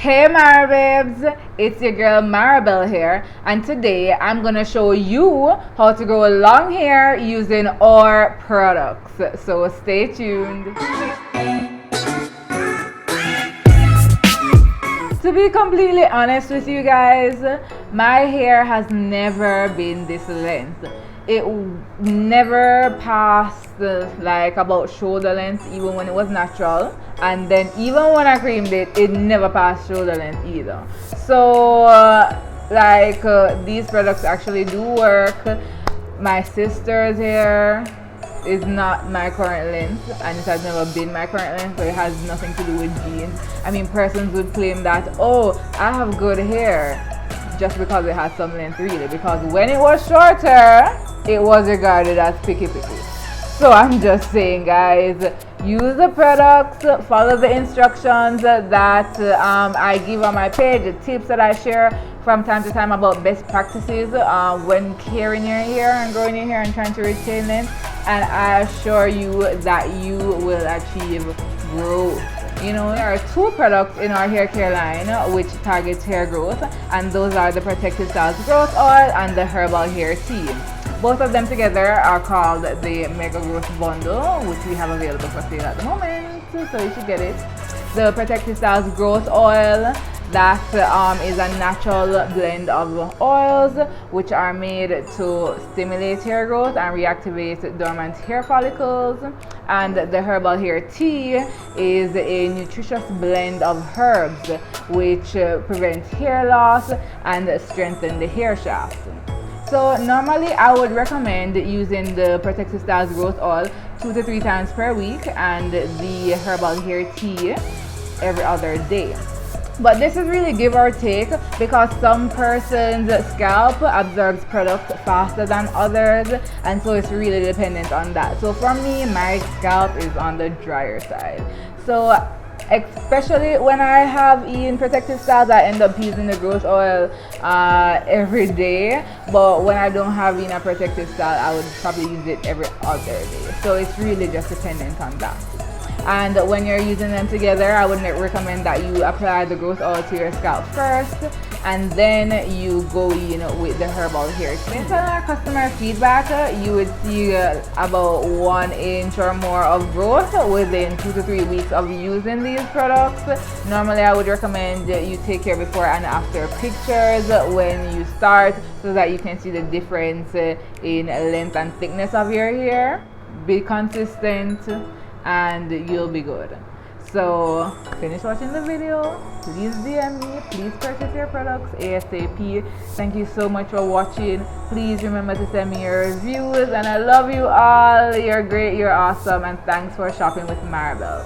Hey Marababes, it's your girl Marabelle here, and today I'm gonna show you how to grow long hair using our products. So stay tuned. To be completely honest with you guys, my hair has never been this length. It never passed like about shoulder length even when it was natural, and then even when I creamed it, it never passed shoulder length either. So these products actually do work. My sister's hair is not my current length, and it has never been my current length, so it has nothing to do with genes. I mean, persons would claim that, oh, I have good hair just because it has some length, really, because when it was shorter it was regarded as picky. So I'm just saying, guys, use the products, follow the instructions that I give on my page, the tips that I share from time to time about best practices when caring your hair and growing your hair and trying to retain them, and I assure you that you will achieve growth. You know, there are two products in our hair care line which targets hair growth, and those are the Protective Styles Growth Oil and the Herbal Hair Tea. Both of them together are called the Mega Growth Bundle, which we have available for sale at the moment, so you should get it. The Protective Styles Growth Oil, that is a natural blend of oils which are made to stimulate hair growth and reactivate dormant hair follicles. And the Herbal Hair Tea is a nutritious blend of herbs which prevent hair loss and strengthen the hair shaft. So normally I would recommend using the Protective Styles Growth Oil 2 to 3 times per week and the Herbal Hair Tea every other day. But this is really give or take, because some person's scalp absorbs product faster than others, and so it's really dependent on that. So for me, my scalp is on the drier side. So especially when I have eaten Protective Styles, I end up using the growth oil every day. But when I don't have a Protective Style, I would probably use it every other day. So it's really just dependent on that. And when you're using them together, I would recommend that you apply the growth oil to your scalp first, and then you go in with the herbal hair. Based on our customer feedback, you would see about 1 inch or more of growth within 2 to 3 weeks of using these products. Normally I would recommend you take your before and after pictures when you start, so that you can see the difference in length and thickness of your hair. Be consistent and you'll be good. So finish watching the video, please DM me, please purchase your products ASAP. Thank you so much for watching. Please remember to send me your reviews, and I love you all. You're great, you're awesome, and thanks for shopping with Marabelle.